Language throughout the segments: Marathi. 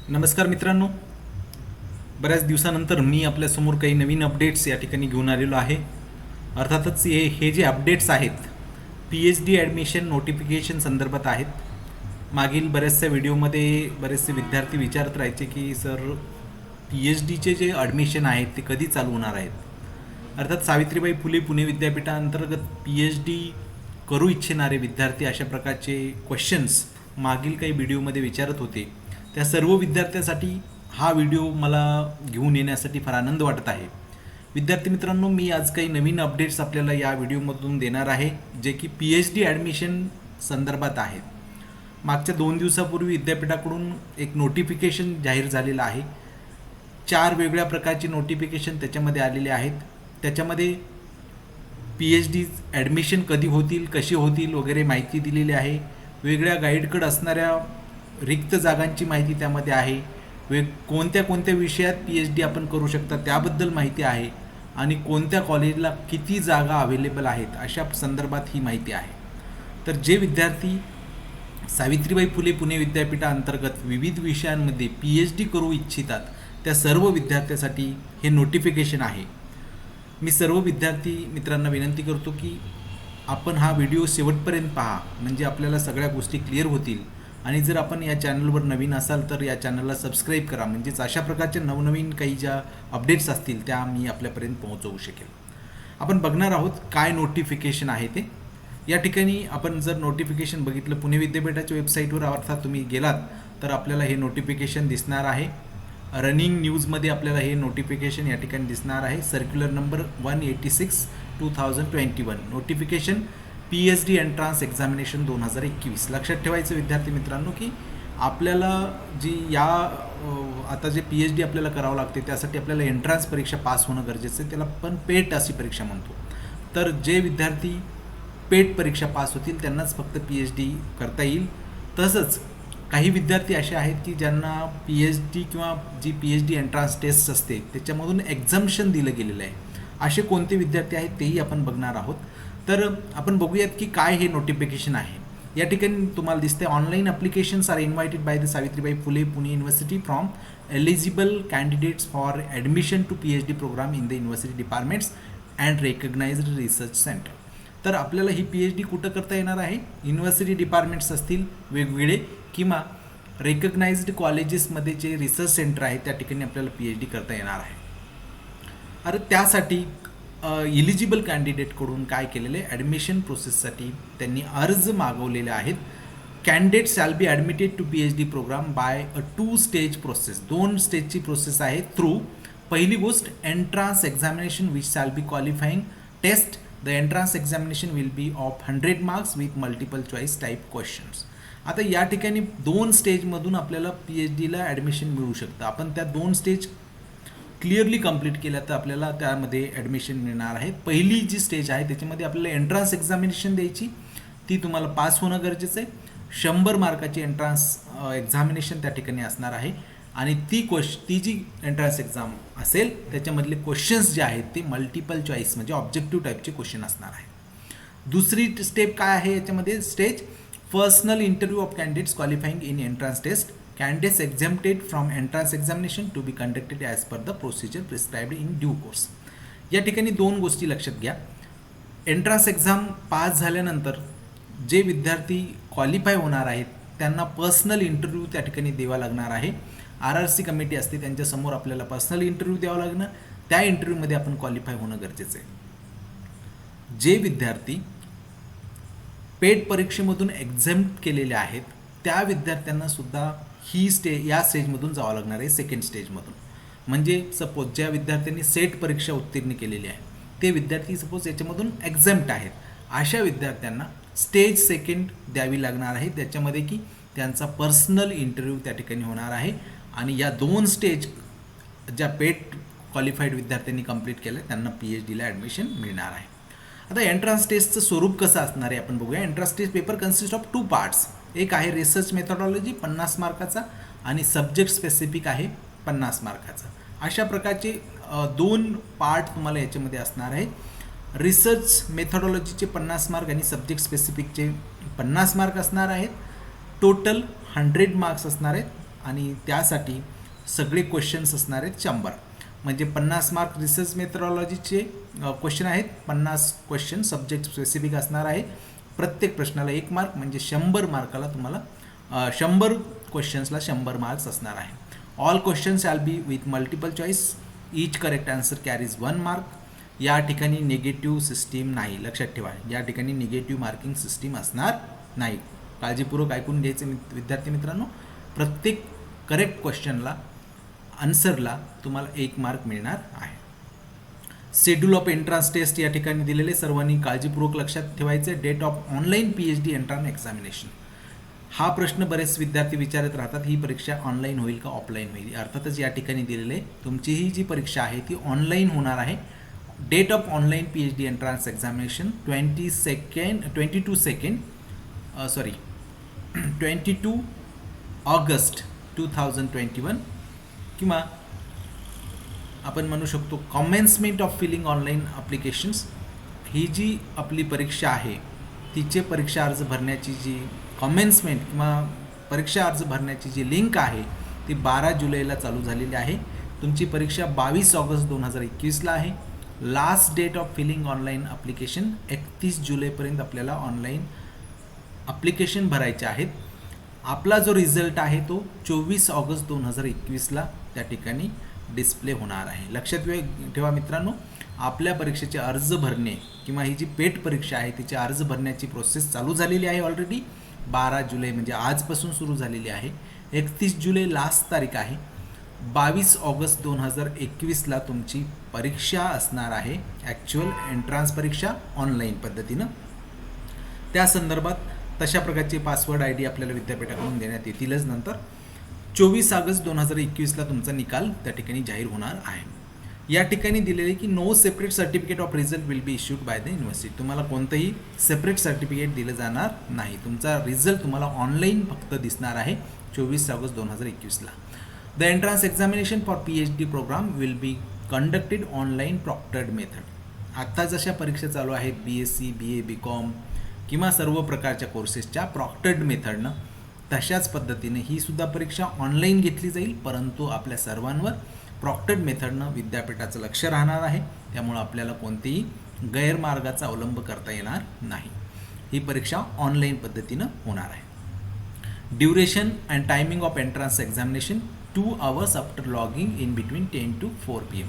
नमस्कार मित्रांनो, बऱ्याच दिवसानंतर मी आपल्यासमोर काही नवीन अपडेट्स या ठिकाणी घेऊन आलेलो आहे. अर्थातच हे जे अपडेट्स आहेत PhD ॲडमिशन नोटिफिकेशन संदर्भात आहेत. मागील बऱ्याचशा व्हिडिओमध्ये बरेचसे विद्यार्थी विचारत राहायचे की सर PhDचे जे ॲडमिशन आहेत ते कधी चालू होणार आहेत. अर्थात सावित्रीबाई फुले पुणे विद्यापीठाअंतर्गत PhD करू इच्छिणारे विद्यार्थी अशा प्रकारचे क्वेश्चन्स मागील काही व्हिडिओमध्ये विचारत होते. त्या सर्व विद्यार्थ्यांसाठी हा व्हिडिओ मला घेऊन येण्यासाठी फार आनंद वाटत आहे. विद्यार्थी मित्रांनो, मी आज काही नवीन अपडेट्स आपल्याला या व्हिडिओमधून देणार आहे जे की PhD ॲडमिशन संदर्भात आहेत. मागच्या 2 दिवसापूर्वी विद्यापीठाकडून एक नोटिफिकेशन जाहीर झालेलं आहे. 4 वेगळ्या प्रकारचे नोटिफिकेशन त्याच्यामध्ये आलेले आहेत. त्याच्यामध्ये PhD ॲडमिशन कधी होतील, कसे होतील वगैरे माहिती दिलेली आहे. वेगळ्या गाईडकडे असणाऱ्या रिक्त जागांची माहिती त्यामध्ये आहे. कोणत्या कोणत्या विषयात PhD आपण करू शकता त्याबद्दल माहिती आहे आणि कोणत्या कॉलेजला किती जागा अवेलेबल आहेत अशा संदर्भात ही माहिती आहे. तर जे विद्यार्थी सावित्रीबाई फुले पुणे विद्यापीठाअंतर्गत विविध विषयांमध्ये PhD करू इच्छितात त्या सर्व विद्यार्थ्यांसाठी हे नोटिफिकेशन आहे. मी सर्व विद्यार्थी मित्रांना विनंती करतो की आपण हा व्हिडिओ शेवटपर्यंत पहा, म्हणजे आपल्याला सगळ्या गोष्टी क्लिअर होतील. आणि जर आपण या चॅनलवर नवीन असाल तर या चॅनलला सबस्क्राईब करा, म्हणजेच अशा प्रकारच्या नवनवीन काही ज्या अपडेट्स असतील त्या मी आपल्यापर्यंत पोहोचवू शकेल. आपण बघणार आहोत काय नोटिफिकेशन आहे ते. या ठिकाणी आपण जर नोटिफिकेशन बघितलं पुणे विद्यापीठाच्या वेबसाईटवर अर्थात तुम्ही गेलात तर आपल्याला हे नोटिफिकेशन दिसणार आहे. रनिंग न्यूजमध्ये आपल्याला हे नोटिफिकेशन या ठिकाणी दिसणार आहे. Circular number 186/2021 notification PhD entrance examination 2021. लक्षात ठेवायचं विद्यार्थी मित्रांनो की आपल्याला जी आता जे PhD आपल्याला करावं लागते त्यासाठी आपल्याला एंट्रान्स परीक्षा पास होणं गरजेचं आहे. त्याला पण पेट अशी परीक्षा म्हणतो. तर जे विद्यार्थी पेट परीक्षा पास होतील त्यांनाच फक्त PhD करता येईल. तसंच काही विद्यार्थी असे आहेत की ज्यांना PhD किंवा जी PhD एंट्रान्स टेस्ट असते त्याच्यामधून एक्झम्पशन दिलं गेलेलं आहे. असे कोणते विद्यार्थी आहेत तेही आपण बघणार आहोत. तर आपण बघूयात की काय हे नोटिफिकेशन आहे. या ठिकाणी तुम्हाला दिसते online applications are invited by the Savitribai Phule Pune university from eligible candidates for admission to PhD programme in the university departments and recognised research centre. तर आपल्याला ही PhD कुठं करता येणार आहे? युनिव्हर्सिटी डिपार्टमेंट्स असतील वेगवेगळे किंवा रेकग्नाइज्ड कॉलेजेसमध्ये जे रिसर्च सेंटर आहे त्या ठिकाणी आपल्याला PhD करता येणार आहे. अरे त्यासाठी इलिजिबल कॅन्डिडेटकडून काय केलेलं आहे, ॲडमिशन प्रोसेससाठी त्यांनी अर्ज मागवलेले आहेत. Candidate shall be admitted to PhD programme by a 2 stage process. 2 स्टेजची प्रोसेस आहे. थ्रू पहिली गोष्ट entrance examination which shall be qualifying test. The entrance examination will be of 100 marks with multiple choice type questions. आता या ठिकाणी 2 स्टेजमधून आपल्याला PhDला ॲडमिशन मिळू शकतं. आपण त्या 2 स्टेज क्लिअरली कंप्लीट केल्या तर आपल्याला त्यामध्ये ॲडमिशन मिळणार आहे. पहिली जी स्टेज आहे त्याच्यामध्ये आपल्याला एंट्रान्स एक्झामिनेशन द्यायची, ती तुम्हाला पास होणं गरजेचं आहे. 100 मार्काची एंट्रान्स एक्झामिनेशन त्या ठिकाणी असणार आहे आणि ती जी एंट्रान्स एक्झाम असेल त्याच्यामधले क्वेश्चन्स जे आहेत ते मल्टिपल चॉईस म्हणजे ऑब्जेक्टिव्ह टाईपचे क्वेश्चन असणार आहे. दुसरी स्टेप काय आहे याच्यामध्ये stage personal interview of candidates qualifying in entrance test. Candidates exempted from entrance examination to be conducted as per the procedure prescribed in due course. या ठिकाणी 2 गोष्टी लक्षात घ्या. एंट्रान्स एक्झाम पास झाल्यानंतर जे विद्यार्थी क्वालिफाय होणार आहेत त्यांना पर्सनल इंटरव्ह्यू त्या ठिकाणी द्यावा लागणार आहे. RRC कमिटी असते त्यांच्यासमोर आपल्याला पर्सनल इंटरव्ह्यू द्यावा लागणार. त्या इंटरव्ह्यूमध्ये आपण क्वालिफाय होणं गरजेचं आहे. जे विद्यार्थी पेट परीक्षेमधून एक्झेम्प्ट केलेले आहेत त्या विद्यार्थ्यांना सुद्धा या स्टेजमधून जावं लागणार आहे, सेकंड स्टेजमधून. म्हणजे सपोज ज्या विद्यार्थ्यांनी सेट परीक्षा उत्तीर्ण केलेली आहे ते विद्यार्थी सपोज याच्यामधून एक्झेम्प्ट आहेत, अशा विद्यार्थ्यांना स्टेज सेकंड द्यावी लागणार आहे. त्याच्यामध्ये की त्यांचा पर्सनल इंटरव्ह्यू त्या ठिकाणी होणार आहे आणि या 2 स्टेज ज्या पेट क्वालिफाईड विद्यार्थ्यांनी कंप्लीट केलं त्यांना PhDला ॲडमिशन मिळणार आहे. आता एंट्रान्स टेस्टचं स्वरूप कसं असणार आहे आपण बघूया. Entrance test paper consist of 2 parts. एक आहे रिसर्च मेथोडॉलॉजी 50 मार्काचा आणि सब्जेक्ट स्पेसिफिक आहे 50 मार्काचा. अशा प्रकारचे 2 पार्ट तुम्हाला याच्यामध्ये असणार आहे. रिसर्च मेथोडॉलॉजीचे 50 मार्क आणि सब्जेक्ट स्पेसिफिकचे 50 मार्क असणार आहेत. टोटल 100 मार्क्स असणार आहेत आणि त्यासाठी सगळे क्वेश्चन्स असणार आहेत 100. म्हणजे 50 मार्क रिसर्च मेथडॉलॉजीचे क्वेश्चन आहेत, 50 क्वेश्चन सब्जेक्ट स्पेसिफिक असणार आहे. प्रत्येक प्रश्नाला 1 मार्क, म्हणजे 100 मार्काला तुम्हाला 100 क्वेश्चन्सला 100 मार्क्स असणार आहे. All questions shall be with multiple choice. Each correct answer carries 1 mark. या ठिकाणी निगेटिव्ह सिस्टीम नाही, लक्षात ठेवा. या ठिकाणी निगेटिव्ह मार्किंग सिस्टीम असणार नाही. काळजीपूर्वक ऐकून घ्यायचे विद्यार्थी मित्रांनो. प्रत्येक करेक्ट क्वेश्चनला आन्सरला तुम्हाला 1 मार्क मिळणार आहे. शेड्यूल ऑफ एंट्रन्स टेस्ट या ठिकाणी दिलेले सर्वांनी काळजीपूर्वक लक्षात ठेवायचे. Date of online PhD entrance examination. हा प्रश्न बरेच विद्यार्थी विचारत राहतात, ही परीक्षा ऑनलाईन होईल का ऑफलाईन होईल. अर्थातच या ठिकाणी दिलेले तुमची ही जी परीक्षा आहे ती ऑनलाईन होणार आहे. Date of online PhD entrance examination 22 August 2021 किंवा आपण म्हणू शकतो commencement of filling online applications. ही जी आपली परीक्षा आहे तिचे परीक्षा अर्ज भरण्याची जी कॉमेन्समेंट किंवा परीक्षा अर्ज भरण्याची जी लिंक आहे ती 12 जुलैला चालू झालेली आहे. तुमची परीक्षा 22 ऑगस्ट 2021ला आहे. Last date of filling online application 31 जुलैपर्यंत आपल्याला ऑनलाईन ॲप्लिकेशन भरायचे आहेत. आपला जो रिझल्ट आहे तो 24 ऑगस्ट 2021ला त्या ठिकाणी डिस्प्ले होणार आहे. लक्षात ठेवा मित्रांनो, आपल्या परीक्षेचे अर्ज भरणे किंवा ही जी पेट परीक्षा आहे तिचे अर्ज भरण्याची प्रोसेस चालू झालेली आहे ऑलरेडी. 12 जुलै म्हणजे आजपासून सुरू झालेली आहे. 31 जुलै लास्ट तारीख आहे. 22 ऑगस्ट 2021ला तुमची परीक्षा असणार आहे, ॲक्च्युअल एंट्रन्स परीक्षा ऑनलाईन पद्धतीनं. त्या संदर्भात तशा प्रकारचे पासवर्ड ID आपल्याला विद्यापीठाकडून देण्यात येतीलच. नंतर 24 ऑगस्ट 2021ला तुमचा निकाल त्या ठिकाणी जाहीर होणार आहे. या ठिकाणी दिलेले की no separate certificate of result will be issued by the university. तुम्हाला कोणतंही सेपरेट सर्टिफिकेट दिलं जाणार नाही. तुमचा रिझल्ट तुम्हाला ऑनलाईन फक्त दिसणार आहे 24 ऑगस्ट 2021ला. The entrance examination for PhD program will be conducted online proctored method. आत्ता जशा परीक्षा चालू आहेत BSc, BA, BCom किंवा सर्व प्रकारच्या कोर्सेसच्या प्रॉक्टर्ड मेथडनं, तशाच पद्धतीने ही सुद्धा परीक्षा ऑनलाईन घेतली जाईल. परंतु आपल्या सर्वांवर प्रॉक्टर्ड मेथडनं विद्यापीठाचं लक्ष राहणार आहे. त्यामुळं आपल्याला कोणतेही गैरमार्गाचा अवलंब करता येणार नाही. ही परीक्षा ऑनलाईन पद्धतीनं होणार आहे. Duration and timing of entrance examination 2 hours after logging in between 10 to 4 PM.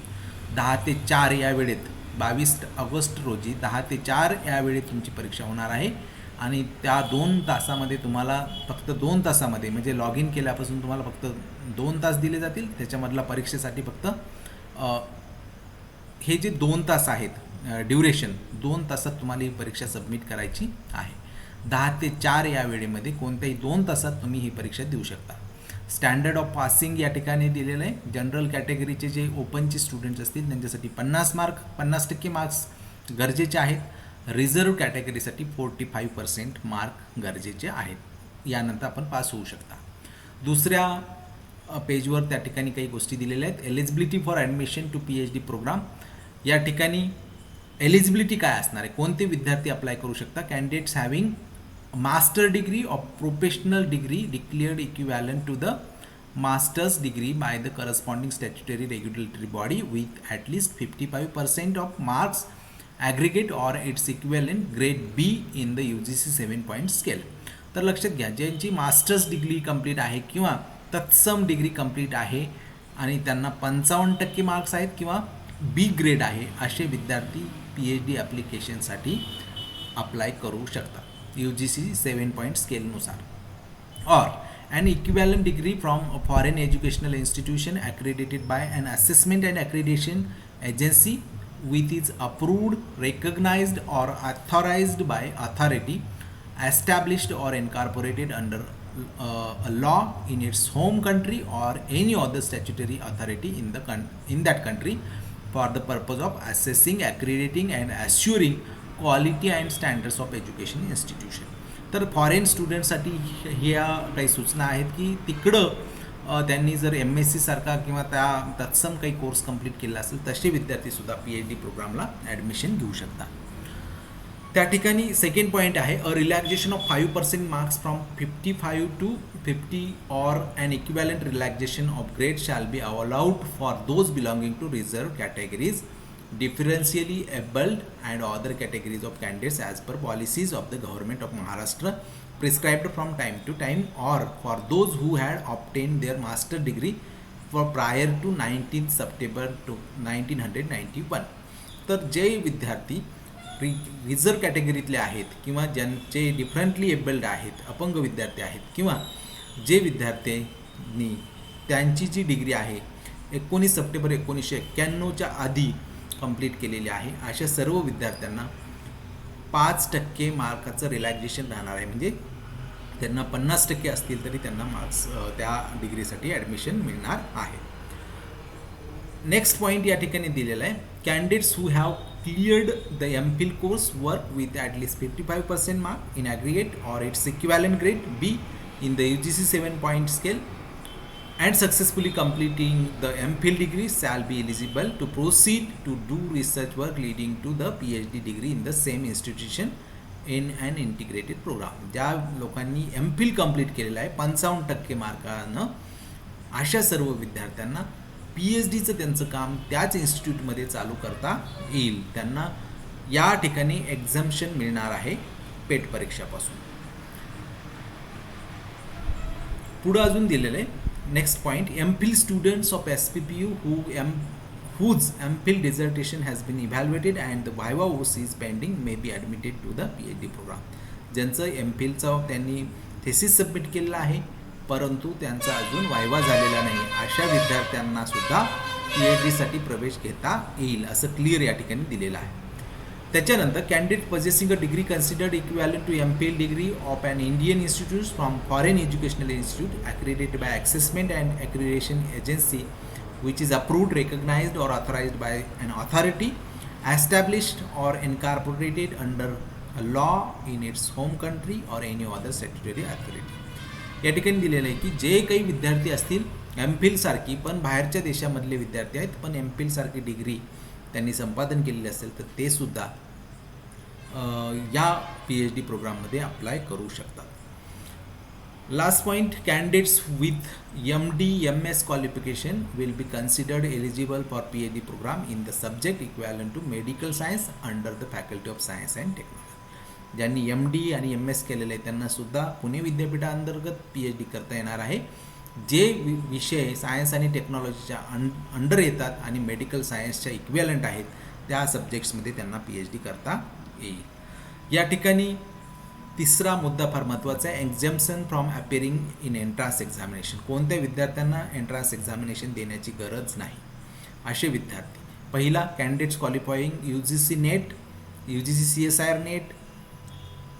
10 ते 4 या वेळेत 22 ऑगस्ट रोजी 10 ते 4 या वेळेत तुमची परीक्षा होणार आहे. आणि त्या 2 तासामध्ये तुम्हाला फक्त 2 तासामध्ये म्हणजे लॉग इन केल्यापासून तुम्हाला फक्त 2 तास दिले जातील. त्याच्यामधला परीक्षेसाठी फक्त हे जे 2 तास आहेत ड्युरेशन, 2 तासात तुम्हाला ही परीक्षा सबमिट करायची आहे. 10 ते 4 या वेळेमध्ये कोणत्याही 2 तासात तुम्ही ही परीक्षा देऊ शकता. स्टँडर्ड ऑफ पासिंग या ठिकाणी दिलेलं आहे. जनरल कॅटेगरीचे जे ओपनचे स्टुडंट्स असतील त्यांच्यासाठी 50% मार्क्स गरजेचे आहेत. रिझर्व कॅटेगरीसाठी 45% मार्क गरजेचे आहेत. यानंतर आपण पास होऊ शकता. दुसऱ्या पेजवर त्या ठिकाणी काही गोष्टी दिलेल्या आहेत. Eligibility for admission to PhD programme. या ठिकाणी एलिजिबिलिटी काय असणार आहे, कोणते विद्यार्थी अप्लाय करू शकता. Candidates having master degree of professional degree declared equivalent to the masters degree by the corresponding statutory regulatory body with at least 55% of marks aggregate or its equivalent grade B in the UGC 7 scale. तर लक्षात घ्या, ज्यांची मास्टर्स डिग्री कंप्लीट आहे किंवा तत्सम डिग्री कंप्लीट आहे आणि त्यांना 55% मार्क्स आहेत किंवा B ग्रेड आहे असे विद्यार्थी PhD ॲप्लिकेशनसाठी अप्लाय करू शकतात UGC 7 स्केलनुसार. और an equivalent degree from a foreign educational institution accredited by an assessment and accreditation agency with is approved, recognized or authorized by authority established or incorporated under a law in its home country or any other statutory authority in that country for the purpose of assessing, accrediting and assuring quality and standards of education institution. तर फॉरेन स्टुडंटसाठी ह्या काही सूचना आहेत की तिकडं त्यांनी जर MSc सारखा किंवा त्या तत्सम काही कोर्स कंप्लीट केला असेल तसे विद्यार्थीसुद्धा PhD प्रोग्रामला ॲडमिशन घेऊ शकतात. त्या ठिकाणी सेकंड पॉईंट आहे a relaxation of 5% marks from 55 to 50 or an equivalent relaxation of grade shall be allowed for those belonging to reserved categories, differentially abled and other categories of candidates as per policies of the government of Maharashtra prescribed from time to time, or for those who had obtained their master degree for prior to 19th September to 1991. तर जे विद्यार्थी रिझर्व कॅटेगरीतले आहेत किंवा ज्यांचे डिफरंटली एबल्ड आहेत, अपंग विद्यार्थी आहेत, किंवा जे विद्यार्थ्यांनी त्यांची जी डिग्री आहे 19 सप्टेंबर 1991च्या आधी कंप्लीट केलेली आहे, अशा सर्व विद्यार्थ्यांना 5% मार्काचं रिलॅक्झेशन राहणार आहे. म्हणजे त्यांना 50% असतील तरी त्यांना मार्क्स त्या डिग्रीसाठी ॲडमिशन मिळणार आहे. नेक्स्ट पॉईंट या ठिकाणी दिलेला आहे candidates who have cleared the MPhil course work with at least 55% mark in aggregate or its equivalent grade B in the UGC 7-point scale and successfully completing the MPhil degree shall be eligible to proceed to do research work leading to the PhD degree in the same institution in an integrated program. ज्या लोकांनी MPhil कंप्लीट केलेलं आहे 55% मार्कानं, अशा सर्व विद्यार्थ्यांना PhDचं त्यांचं काम त्याच इन्स्टिट्यूटमध्ये चालू करता येईल. त्यांना या ठिकाणी एक्झम्पशन मिळणार आहे पेट परीक्षापासून. पुढं अजून दिलेलं आहे next point MPhil students of SPPU whose MPhil dissertation has been evaluated and the viva OC is pending may be admitted to the PhD program. ज्यांचं MPhilचा त्यांनी थेसिस सबमिट केलेला आहे परंतु त्यांचा अजून वायवा झालेला नाही, अशा विद्यार्थ्यांना सुद्धा PhDसाठी प्रवेश घेता येईल असं क्लिअर या ठिकाणी दिलेलं आहे. त्याच्यानंतर candidate possessing a degree considered equivalent to MPhil degree of an Indian institute from foreign educational institute accredited by assessment and accreditation agency which is approved, recognized or authorized by an authority established or incorporated under a law in its home country or any other statutory authority. या ठिकाणी दिलेलं आहे की जे काही विद्यार्थी असतील MPhil सारखी पण बाहेरच्या देशामधले विद्यार्थी आहेत पण MPhil सारखी डिग्री त्यांनी संपादन केलेली असेल तर ते सुद्धा या PhD प्रोग्राममध्ये अप्लाय करू शकतात. Last point candidates with MD MS qualification will be considered eligible for PhD programme in the subject equivalent to medical science under the faculty of science and technology. ज्यांनी MD आणि MS केलेलं आहे त्यांनासुद्धा पुणे विद्यापीठाअंतर्गत PhD करता येणार आहे. जे विषय सायन्स आणि टेक्नॉलॉजीच्या अंडर येतात आणि मेडिकल सायन्सच्या इक्विव्हॅलंट आहेत त्या सब्जेक्ट्समध्ये त्यांना PhD करता येईल. या ठिकाणी तिसरा मुद्दा फार महत्त्वाचा आहे exemption from appearing in entrance examination. कोणत्या विद्यार्थ्यांना एंट्रन्स एक्झामिनेशन देण्याची गरज नाही असे विद्यार्थी. पहिला candidates qualifying UGC NET, UGC CSIR NET,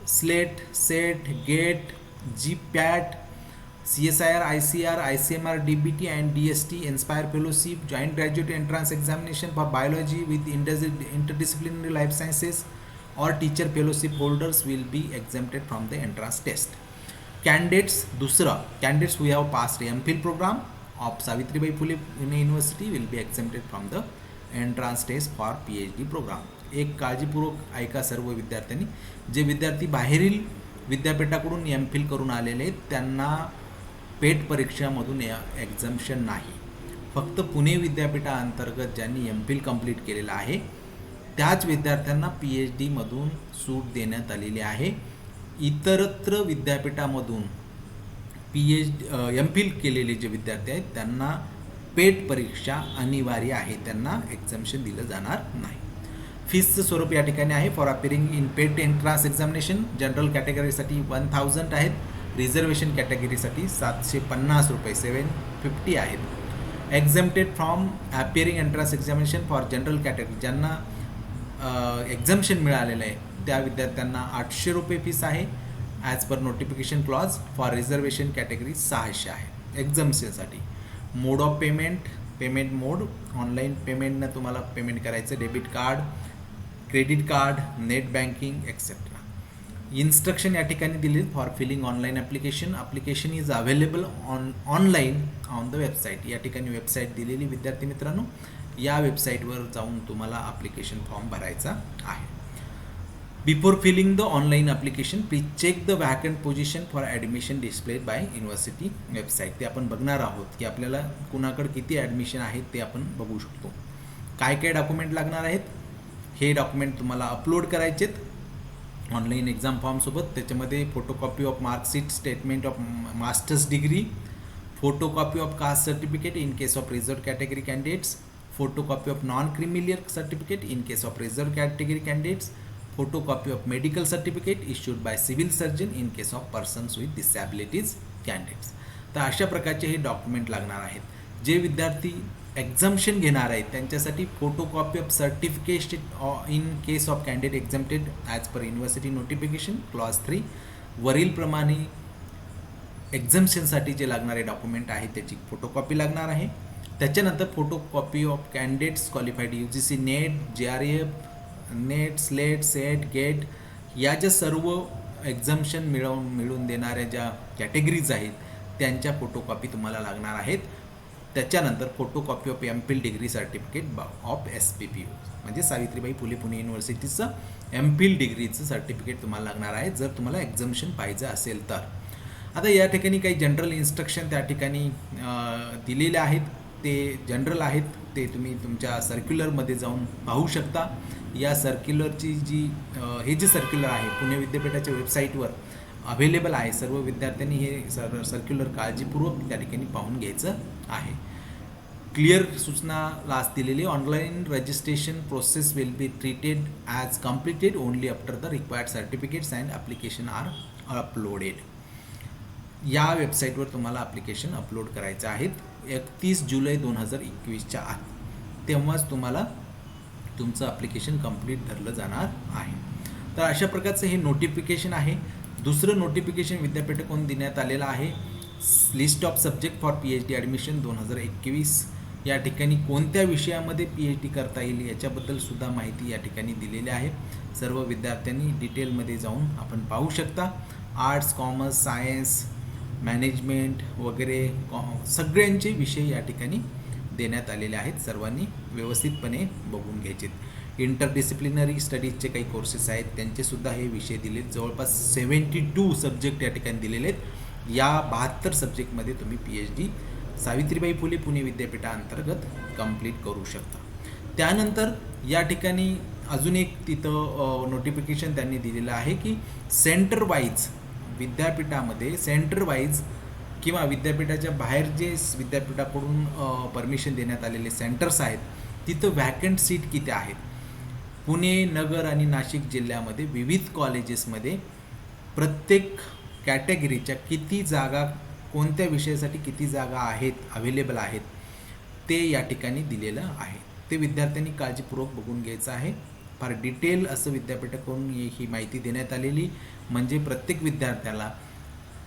SLET, SET, GATE, GPAT, CSIR, ICR, ICMR, DBT and DST, Inspire Fellowship, Joint Graduate Entrance Examination for Biology with Interdisciplinary Life Sciences or Teacher Fellowship holders will be exempted from the entrance test. Candidates who have passed MPhil program of Savitribai Phule University will be exempted from the entrance test for PhD program. एक काळजीपूर्वक ऐका सर्व विद्यार्थ्यांनी, जे विद्यार्थी बाहेरील विद्यापीठाकडून MPhil करून आलेले आहेत त्यांना पेट परीक्षामधून एक्झम्पशन नाही. फक्त पुणे विद्यापीठाअंतर्गत ज्यांनी MPhil कंप्लीट केलेलं आहे त्याच विद्यार्थ्यांना PhDमधून सूट देण्यात आलेली आहे. इतरत्र विद्यापीठामधून MPhil केलेले जे विद्यार्थी आहेत त्यांना पेट परीक्षा अनिवार्य आहे, त्यांना एक्झम्पशन दिलं जाणार नाही. फीसचं स्वरूप या ठिकाणी आहे for appearing in PET entrance examination general कॅटेगरीसाठी 1000 आहेत, रिझर्वेशन कॅटेगरीसाठी 750 रुपये 750 आहेत. Exempted from appearing entrance examination for general category ज्यांना एक्झम्पशन मिळालेलं आहे त्या विद्यार्थ्यांना 800 रुपये फीस आहे as per notification clause. For reservation category 600 आहे एक्झम्पशनसाठी. Mode of payment mode online पेमेंटनं तुम्हाला पेमेंट करायचं, debit card, credit card, net banking etcetera. Instruction या ठिकाणी दिले for filling online application is available online on the website. या ठिकाणी वेबसाईट दिलेली विद्यार्थी मित्रांनो, या वेबसाईटवर जाऊन तुम्हाला ॲप्लिकेशन फॉर्म भरायचा आहे. Before filling the online application please check the vacant position for admission displayed by university website. ते आपण बघणार आहोत की आपल्याला कुणाकडे किती ॲडमिशन आहेत ते आपण बघू शकतो. काय काय डॉक्युमेंट लागणार आहेत, हे डॉक्युमेंट तुम्हाला अपलोड करायचेत ऑनलाईन एक्झाम फॉर्मसोबत. त्याच्यामध्ये photocopy of marksheet, statement of masters degree, photocopy of caste certificate in case of reserve category candidates, photocopy of non creamy layer certificate in case of reserve category candidates, photocopy of medical certificate issued by civil surgeon in case of persons with disabilities candidates. तर अशा प्रकारचे हे डॉक्युमेंट लागणार आहेत. जे विद्यार्थी एक्झाम्शन घेणार आहेत त्यांच्यासाठी photocopy of certificate in case of candidate exempted as per university notification clause 3 वरीलप्रमाणे एक्झम्शनसाठी जे लागणारे डॉक्युमेंट आहेत त्याची फोटोकॉपी लागणार आहे. त्याच्यानंतर photocopy of candidates qualified UGC NET, JRF, NET, SLET, SET, GATE या ज्या सर्व एक्झम्शन मिळून देणाऱ्या ज्या कॅटेगरीज आहेत त्यांच्या फोटोकॉपी तुम्हाला लागणार आहेत. त्याच्यानंतर photocopy of MPhil degree certificate of SPPU म्हणजे सावित्रीबाई फुले पुणे युनिव्हर्सिटीचं MPhil डिग्रीचं सर्टिफिकेट तुम्हाला लागणार आहे जर तुम्हाला एक्झम्शन पाहिजे असेल तर. आता या ठिकाणी काही जनरल इन्स्ट्रक्शन त्या ठिकाणी दिलेले आहेत. ते जनरल आहेत, ते तुम्ही तुमच्या सर्क्युलरमध्ये जाऊन पाहू शकता. या सर्क्युलरची हे जे सर्क्युलर आहे पुणे विद्यापीठाच्या वेबसाईटवर अवेलेबल आहे. सर्व विद्यार्थ्यांनी हे सर्क्युलर काळजीपूर्वक त्या ठिकाणी पाहून घ्यायचं आहे. क्लिअर सूचना लास्ट दिलेली, online registration process will be treated as completed only after the required certificates and application are uploaded. या वेबसाईटवर तुम्हाला ॲप्लिकेशन अपलोड करायचं आहेत 31 जुलै 2021च्या आत. तेव्हाच तुम्हाला तुमचं ॲप्लिकेशन कंप्लीट धरलं जाणार आहे. तर अशा प्रकारचं हे नोटिफिकेशन आहे. दुसरं नोटिफिकेशन विद्यापीठाकडून देण्यात आलेलं आहे list of subject for PhD admission 2021. या ठिकाणी कोणत्या विषयामध्ये PhD करता येईल याच्याबद्दल सुद्धा माहिती या ठिकाणी दिलेली आहे. सर्व विद्यार्थ्यांनी डिटेलमध्ये जाऊन आपण पाहू शकता. आर्ट्स, कॉमर्स, सायन्स, मॅनेजमेंट वगैरे सगळ्यांचे विषय या ठिकाणी देण्यात आलेले आहेत. सर्वांनी व्यवस्थितपणे बघून घ्यायचे. इंटरडिसिप्लिनरी स्टडीजचे काही कोर्सेस आहेत त्यांचेसुद्धा हे विषय दिलेत. जवळपास 72 सब्जेक्ट या ठिकाणी दिलेले आहेत. या 72 सब्जेक्टमध्ये तुम्ही PhD सावित्रीबाई फुले पुणे विद्यापीठाअंतर्गत कंप्लीट करू शकता. त्यानंतर या ठिकाणी अजून एक तिथं नोटिफिकेशन त्यांनी दिलेलं आहे की सेंटर वाईज विद्यापीठामध्ये सेंटर वाईज किंवा विद्यापीठाच्या बाहेर जे विद्यापीठाकडून परमिशन देण्यात आलेले सेंटर्स आहेत तिथं व्हॅकंट सीट किती आहेत. पुणे, नगर आणि नाशिक जिल्ह्यामध्ये विविध कॉलेजेसमध्ये प्रत्येक कॅटेगरीच्या किती जागा, कोणत्या विषयासाठी किती जागा आहेत, अवेलेबल आहेत ते या ठिकाणी दिलेलं आहे. ते विद्यार्थ्यांनी काळजीपूर्वक बघून घ्यायचं आहे. फार डिटेल असं विद्यापीठाकडून ही माहिती देण्यात आलेली म्हणजे प्रत्येक विद्यार्थ्याला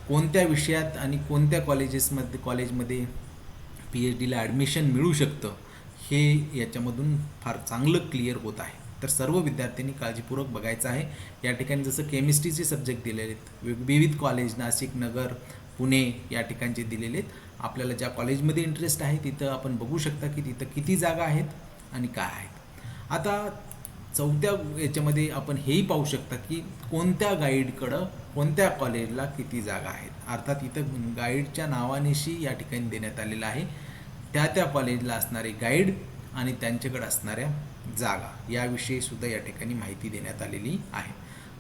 कोणत्या विषयात आणि कोणत्या कॉलेजमध्ये PhDला ॲडमिशन मिळू शकतं हे याच्यामधून फार चांगलं क्लिअर होत आहे. तर सर्व विद्यार्थ्यांनी काळजीपूर्वक बघायचं आहे. या ठिकाणी जसं केमिस्ट्रीचे सब्जेक्ट दिलेले आहेत विविध कॉलेज नाशिक, नगर, पुणे या ठिकाणचे दिलेले आहेत. आपल्याला ज्या कॉलेजमध्ये इंटरेस्ट आहे तिथं आपण बघू शकता की तिथं किती जागा आहेत आणि काय आहेत. आता चौथ्या याच्यामध्ये आपण हेही पाहू शकता की कोणत्या गाईडकडं कोणत्या कॉलेजला किती जागा आहेत. अर्थात इथं गाईडच्या नावानिशी या ठिकाणी देण्यात आलेलं आहे. त्या कॉलेजला असणारे गाईड आणि त्यांच्याकडे असणाऱ्या जागा याविषयी सुद्धा या ठिकाणी माहिती देण्यात आलेली आहे.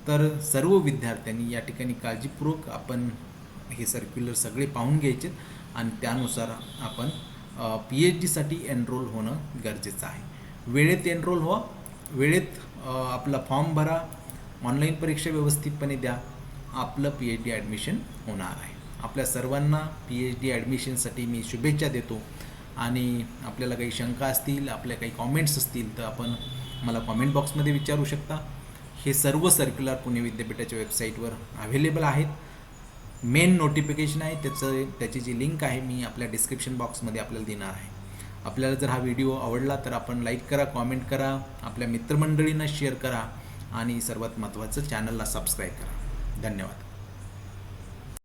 तर सर्व विद्यार्थ्यांनी या ठिकाणी काळजीपूर्वक आपण हे सर्क्युलर सगळे पाहून घ्यायचे आणि त्यानुसार आपण PhDसाठी एनरोल होणं गरजेचं आहे. वेळेत एनरोल व्हा, वेळेत आपला फॉर्म भरा, ऑनलाईन परीक्षा व्यवस्थितपणे द्या, आपलं PhD ॲडमिशन होणार आहे. आपल्या सर्वांना PhD ॲडमिशनसाठी मी शुभेच्छा देतो. आणि आपल्याला काही शंका असतील, आपल्या काही कॉमेंट्स असतील तर आपण मला कॉमेंट बॉक्समध्ये विचारू शकता. हे सर्व सर्क्युलर पुणे विद्यापीठाच्या वेबसाईटवर अवेलेबल आहेत. मेन नोटिफिकेशन आहे त्याची जी लिंक आहे मी आपल्या डिस्क्रिप्शन बॉक्समध्ये आपल्याला देणार आहे. आपल्याला जर हा व्हिडिओ आवडला तर आपण लाईक करा, कॉमेंट करा, आपल्या मित्रमंडळींना शेअर करा आणि सर्वात महत्त्वाचं चॅनलला सबस्क्राईब करा. धन्यवाद.